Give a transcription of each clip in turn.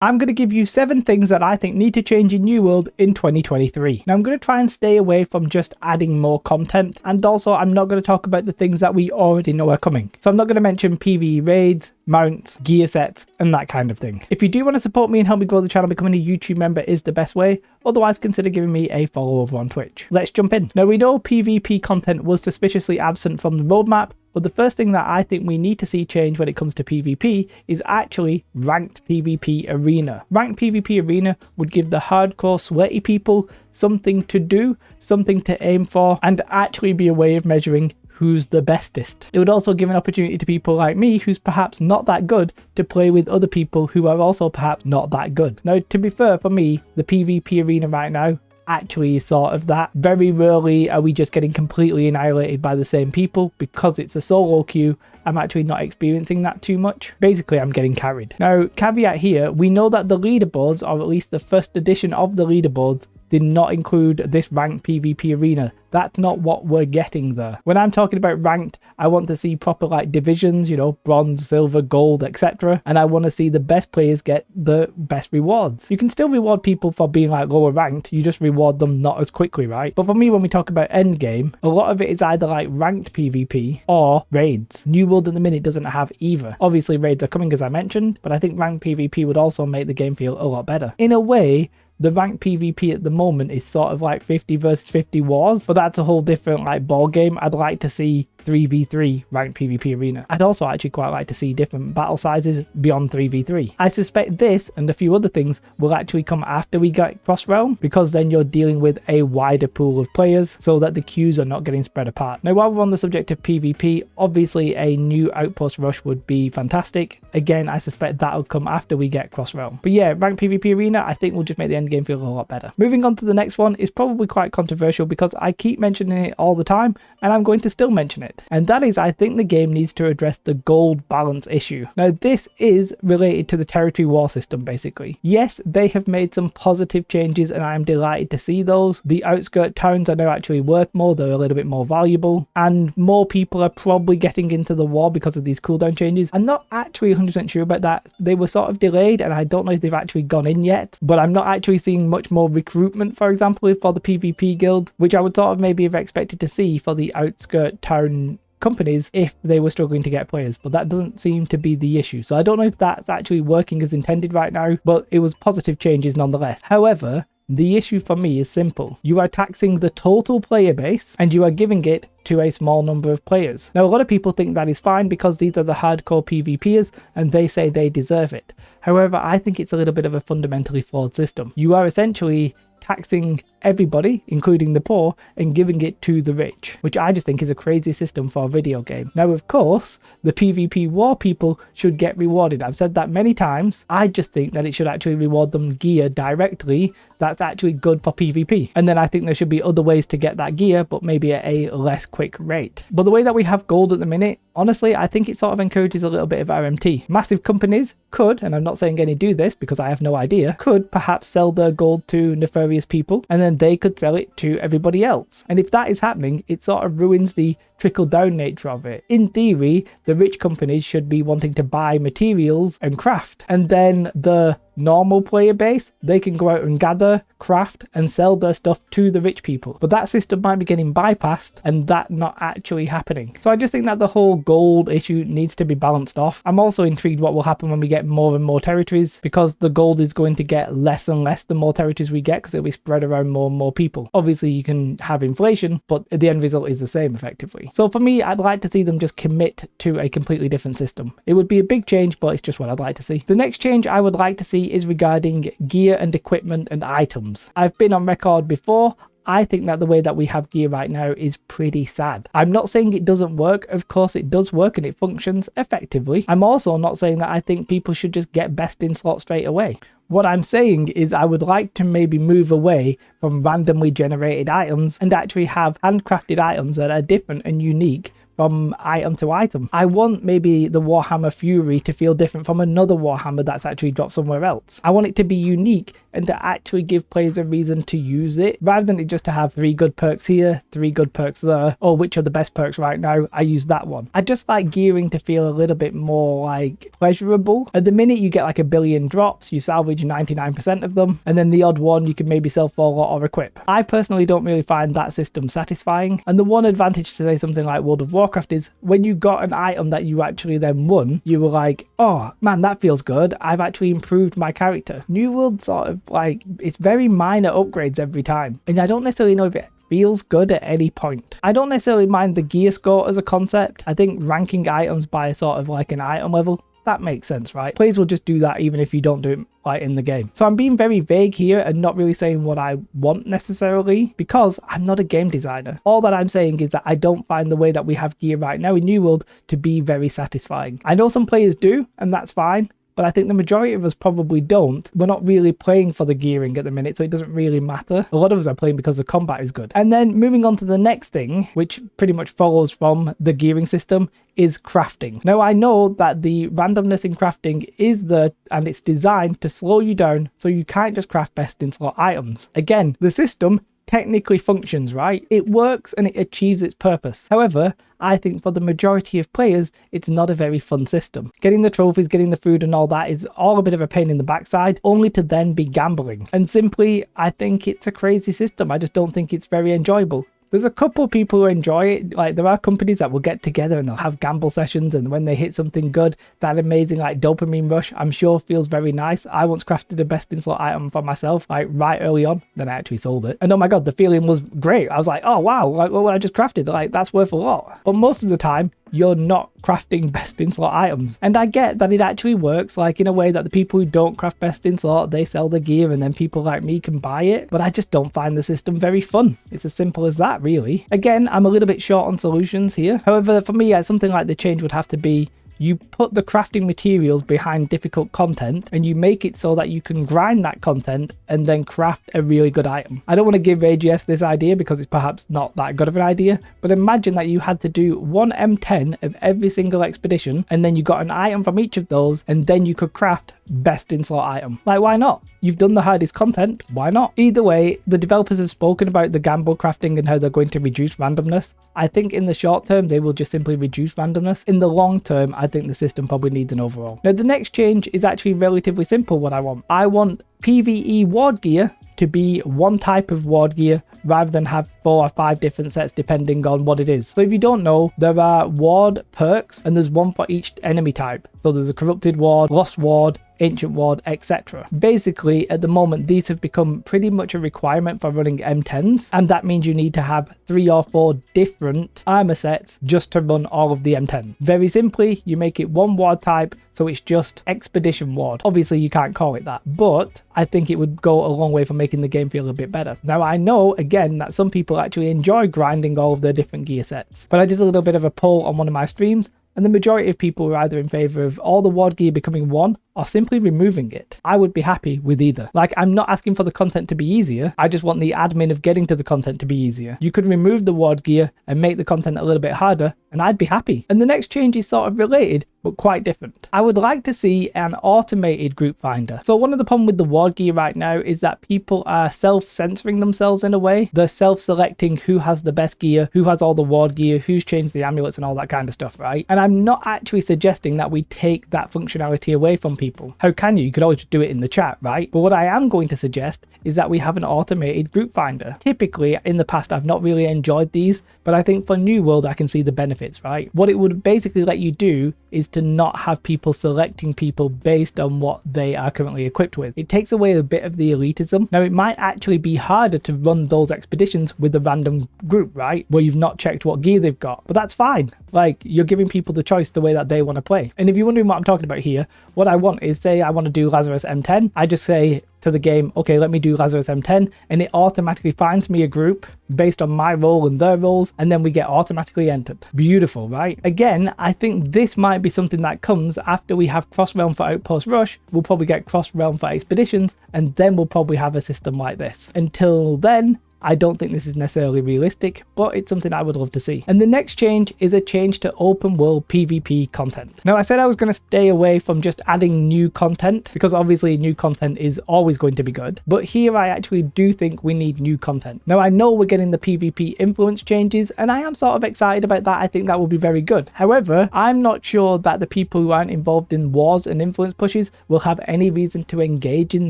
I'm going to give you 7 things that I think need to change in New World in 2023. Now I'm going to try and stay away from just adding more content, and also I'm not going to talk about the things that we already know are coming. So I'm not going to mention PvE raids, mounts, gear sets, and that kind of thing. If you do want to support me and help me grow the channel, becoming a YouTube member is the best way. Otherwise, consider giving me a follow over on Twitch. Let's jump in. Now we know PvP content was suspiciously absent from the roadmap, but the first thing that I think we need to see change when it comes to PvP is actually Ranked PvP Arena. Ranked PvP Arena would give the hardcore sweaty people something to do, something to aim for, and actually be a way of measuring who's the bestest. It would also give an opportunity to people like me who's perhaps not that good to play with other people who are also perhaps not that good. Now, to be fair, for me, the PvP Arena right now actually is sort of that. Very rarely are we just getting completely annihilated by the same people. Because it's a solo queue, I'm actually not experiencing that too much. Basically, I'm getting carried. Now, caveat here, we know that the leaderboards, or at least the first edition of the leaderboards, did not include this ranked PvP arena. That's not what we're getting there. When I'm talking about ranked, I want to see proper like divisions, you know, bronze, silver, gold, etc. And I want to see the best players get the best rewards. You can still reward people for being like lower ranked, you just reward them not as quickly, right? But for me, when we talk about endgame, a lot of it is either like ranked PvP or raids. New World at the minute doesn't have either. Obviously raids are coming as I mentioned, but I think ranked PvP would also make the game feel a lot better. In a way, the ranked PvP at the moment is sort of like 50 versus 50 wars, but that's a whole different like ball game. I'd like to see 3v3 ranked PvP arena. I'd also actually quite like to see different battle sizes beyond 3v3. I suspect this and a few other things will actually come after we get Cross Realm, because then you're dealing with a wider pool of players so that the queues are not getting spread apart. Now, while we're on the subject of PvP, obviously a new Outpost Rush would be fantastic. Again, I suspect that'll come after we get Cross Realm. But yeah, ranked PvP arena I think will just make the end game feel a lot better. Moving on to the next one is probably quite controversial because I keep mentioning it all the time and I'm going to still mention it. And that is, I think the game needs to address the gold balance issue. Now, this is related to the territory war system, basically. Yes, they have made some positive changes and I'm delighted to see those. The outskirt towns are now actually worth more, they're a little bit more valuable, and more people are probably getting into the war because of these cooldown changes. I'm not actually 100% sure about that. They were sort of delayed and I don't know if they've actually gone in yet, but I'm not actually seeing much more recruitment, for example, for the PvP guild, which I would sort of maybe have expected to see for the outskirt town companies if they were struggling to get players, but that doesn't seem to be the issue. So I don't know if that's actually working as intended right now, but it was positive changes nonetheless. However, the issue for me is simple. You are taxing the total player base and you are giving it to a small number of players. Now, a lot of people think that is fine because these are the hardcore PvPers and they say they deserve it. However, I think it's a little bit of a fundamentally flawed system. You are essentially taxing everybody, including the poor, and giving it to the rich, which I just think is a crazy system for a video game. Now, of course, the PvP war people should get rewarded. I've said that many times. I just think that it should actually reward them gear directly that's actually good for PvP. And then I think there should be other ways to get that gear, but maybe at a less quick rate. But the way that we have gold at the minute, honestly, I think it sort of encourages a little bit of RMT. Massive companies could, and I'm not saying any do this because I have no idea, could perhaps sell their gold to nefarious people and then they could sell it to everybody else. And if that is happening, it sort of ruins the trickle-down nature of it. In theory, the rich companies should be wanting to buy materials and craft, and then the normal player base, they can go out and gather, craft, and sell their stuff to the rich people. But that system might be getting bypassed and that not actually happening. So I just think that the whole gold issue needs to be balanced off. I'm also intrigued what will happen when we get more and more territories, because the gold is going to get less and less the more territories we get, because it'll be spread around more and more people. Obviously, you can have inflation, but the end result is the same effectively. So for me, I'd like to see them just commit to a completely different system. It would be a big change, but it's just what I'd like to see. The next change I would like to see is regarding gear and equipment and items. I've been on record before. I think that the way that we have gear right now is pretty sad. I'm not saying it doesn't work. Of course it does work and it functions effectively. I'm also not saying that I think people should just get best in slot straight away. What I'm saying is I would like to maybe move away from randomly generated items and actually have handcrafted items that are different and unique from item to item. I want maybe the Warhammer Fury to feel different from another Warhammer that's actually dropped somewhere else. I want it to be unique and to actually give players a reason to use it, rather than it just to have 3 good perks here, 3 good perks there, or which are the best perks right now, I use that one. I just like gearing to feel a little bit more like pleasurable. At the minute you get like 1 billion drops, you salvage 99% of them, and then the odd one you can maybe sell for or equip. I personally don't really find that system satisfying, and the one advantage to say something like World of Warcraft is when you got an item that you actually then won, you were like, oh man, that feels good, I've actually improved my character. New World sort of like, it's very minor upgrades every time, and I don't necessarily know if it feels good at any point. I don't necessarily mind the gear score as a concept. I think ranking items by sort of like an item level, that makes sense, right? Players will just do that even if you don't do it like in the game. So I'm being very vague here and not really saying what I want necessarily, because I'm not a game designer. All that I'm saying is that I don't find the way that we have gear right now in New World to be very satisfying. I know some players do, and that's fine, but I think the majority of us probably don't. We're not really playing for the gearing at the minute, so it doesn't really matter. A lot of us are playing because the combat is good. And then moving on to the next thing, which pretty much follows from the gearing system, is crafting. Now I know that the randomness in crafting is there, and it's designed to slow you down so you can't just craft best in slot items. Again, the system technically functions, right? It works and it achieves its purpose. However, I think for the majority of players, it's not a very fun system. Getting the trophies, getting the food and all that is all a bit of a pain in the backside, only to then be gambling. And simply, I think it's a crazy system. I just don't think it's very enjoyable. There's a couple of people who enjoy it. Like, there are companies that will get together and they'll have gamble sessions, and when they hit something good, that amazing like dopamine rush, I'm sure feels very nice. I once crafted a best in slot item for myself, like right early on, then I actually sold it. And oh my god, the feeling was great. I was like, oh wow, like what I just crafted, like that's worth a lot. But most of the time, you're not crafting best in slot items. And I get that it actually works, like in a way that the people who don't craft best in slot, they sell the gear and then people like me can buy it. But I just don't find the system very fun. It's as simple as that, really. Again, I'm a little bit short on solutions here. However, for me, something like the change would have to be, you put the crafting materials behind difficult content and you make it so that you can grind that content and then craft a really good item. I don't want to give AGS this idea because it's perhaps not that good of an idea, but imagine that you had to do 1 M10 of every single expedition and then you got an item from each of those and then you could craft best in slot item. Like, why not? You've done the hardest content, why not? Either way, the developers have spoken about the gamble crafting and how they're going to reduce randomness. I think in the short term, they will just simply reduce randomness. In the long term, I think the system probably needs an overhaul. Now, the next change is actually relatively simple what I want. I want PvE ward gear to be one type of ward gear rather than have 4 or 5 different sets depending on what it is. So if you don't know, there are ward perks and there's one for each enemy type. So there's a corrupted ward, lost ward, ancient ward, etc. Basically, at the moment, these have become pretty much a requirement for running M10s, and that means you need to have 3 or 4 different armor sets just to run all of the M10s. Very simply, you make it one ward type, so it's just Expedition Ward. Obviously, you can't call it that, but I think it would go a long way for making the game feel a bit better. Now, I know, again, that some people actually enjoy grinding all of their different gear sets, but I did a little bit of a poll on one of my streams, and the majority of people were either in favor of all the ward gear becoming one or simply removing it. I would be happy with either. Like, I'm not asking for the content to be easier, I just want the admin of getting to the content to be easier. You could remove the ward gear and make the content a little bit harder, and I'd be happy. And the next change is sort of related, but quite different. I would like to see an automated group finder. So one of the problems with the ward gear right now is that people are self-censoring themselves in a way. They're self-selecting who has the best gear, who has all the ward gear, who's changed the amulets and all that kind of stuff, right? And I'm not actually suggesting that we take that functionality away from people. How can you? You could always just do it in the chat, right? But what I am going to suggest is that we have an automated group finder. Typically, in the past, I've not really enjoyed these, but I think for New World, I can see the benefits, right? What it would basically let you do is to not have people selecting people based on what they are currently equipped with. It takes away a bit of the elitism. Now, it might actually be harder to run those expeditions with a random group, right? Where you've not checked what gear they've got, but that's fine. Like, you're giving people the choice the way that they want to play. And if you're wondering what I'm talking about here, what I want is, say I want to do Lazarus M10, I just say to the game, okay, let me do Lazarus M10, and it automatically finds me a group based on my role and their roles, and then we get automatically entered. Beautiful, right? Again, I think this might be something that comes after we have cross-realm for Outpost Rush. We'll probably get cross-realm for expeditions, and then we'll probably have a system like this. Until then, I don't think this is necessarily realistic, but it's something I would love to see. And the next change is a change to open world PvP content. Now, I said I was going to stay away from just adding new content, because obviously new content is always going to be good, but here I actually do think we need new content. Now, I know we're getting the PvP influence changes, and I am sort of excited about that. I think that will be very good. However, I'm not sure that the people who aren't involved in wars and influence pushes will have any reason to engage in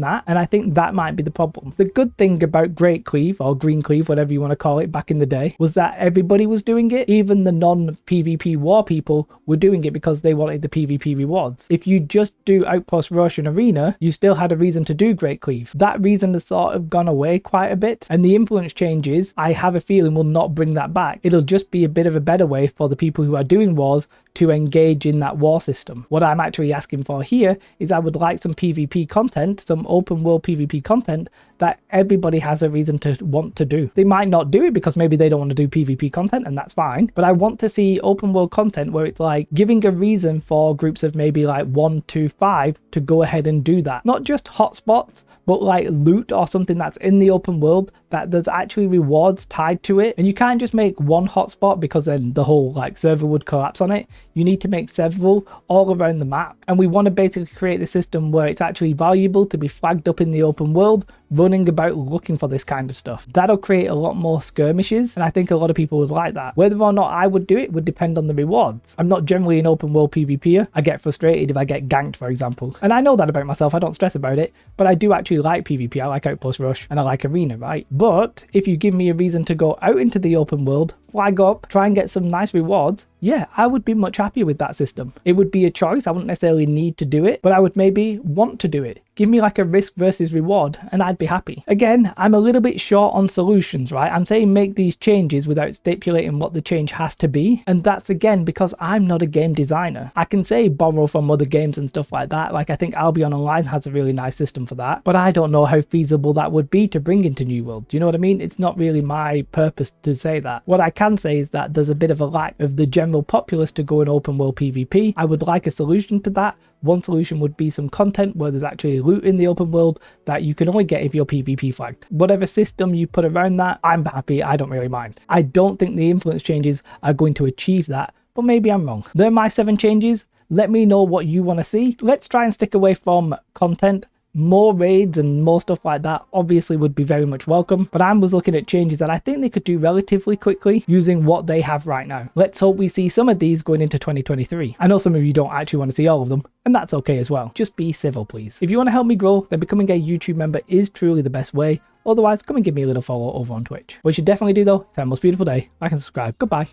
that, and I think that might be the problem. The good thing about Great Cleave, or Green Cleave, whatever you want to call it, back in the day, was that everybody was doing it. Even the non-PvP war people were doing it because they wanted the PvP rewards. If you just do Outpost Rush and Arena, you still had a reason to do Great Cleave. That reason has sort of gone away quite a bit, and the influence changes, I have a feeling, will not bring that back. It'll just be a bit of a better way for the people who are doing wars to engage in that war system. What I'm actually asking for here is I would like some PvP content, some open world PvP content that everybody has a reason to want to do. They might not do it because maybe they don't want to do PvP content, and that's fine, but I want to see open world content where it's like giving a reason for groups of maybe like 1 to 5 to go ahead and do that. Not just hotspots, but like loot or something that's in the open world that there's actually rewards tied to it. And you can't just make one hotspot because then the whole like server would collapse on it. You need to make several all around the map. And we want to basically create the system where it's actually valuable to be flagged up in the open world, running about looking for this kind of stuff. That'll create a lot more skirmishes, and I think a lot of people would like that. Whether or not I would do it would depend on the rewards. I'm not generally an open world PvPer. I get frustrated if I get ganked, for example. And I know that about myself, I don't stress about it, but I do actually like PvP. I like Outpost Rush and I like Arena, right? But if you give me a reason to go out into the open world, flag up, try and get some nice rewards, yeah, I would be much happier with that system. It would be a choice. I wouldn't necessarily need to do it, but I would maybe want to do it. Give me like a risk versus reward and I'd be happy. Again, I'm a little bit short on solutions, right? I'm saying make these changes without stipulating what the change has to be. And that's again because I'm not a game designer. I can say borrow from other games and stuff like that. Like I think Albion Online has a really nice system for that, but I don't know how feasible that would be to bring into New World. Do you know what I mean? It's not really my purpose to say that. What I can say is that there's a bit of a lack of the general populace to go in open world PvP. I would like a solution to that. One solution would be some content where there's actually loot in the open world that you can only get if you're PvP flagged. Whatever system you put around that, I'm happy. I don't really mind. I don't think the influence changes are going to achieve that, but maybe I'm wrong. They're my 7 changes. Let me know what you want to see. Let's try and stick away from content. More raids and more stuff like that obviously would be very much welcome, but I was looking at changes that I think they could do relatively quickly using what they have right now. Let's hope we see some of these going into 2023. I know some of you don't actually want to see all of them, and that's okay as well. Just be civil, please. If you want to help me grow, then becoming a YouTube member is truly the best way. Otherwise, come and give me a little follow over on Twitch. What you should definitely do though, is have a most beautiful day, like and subscribe. Goodbye.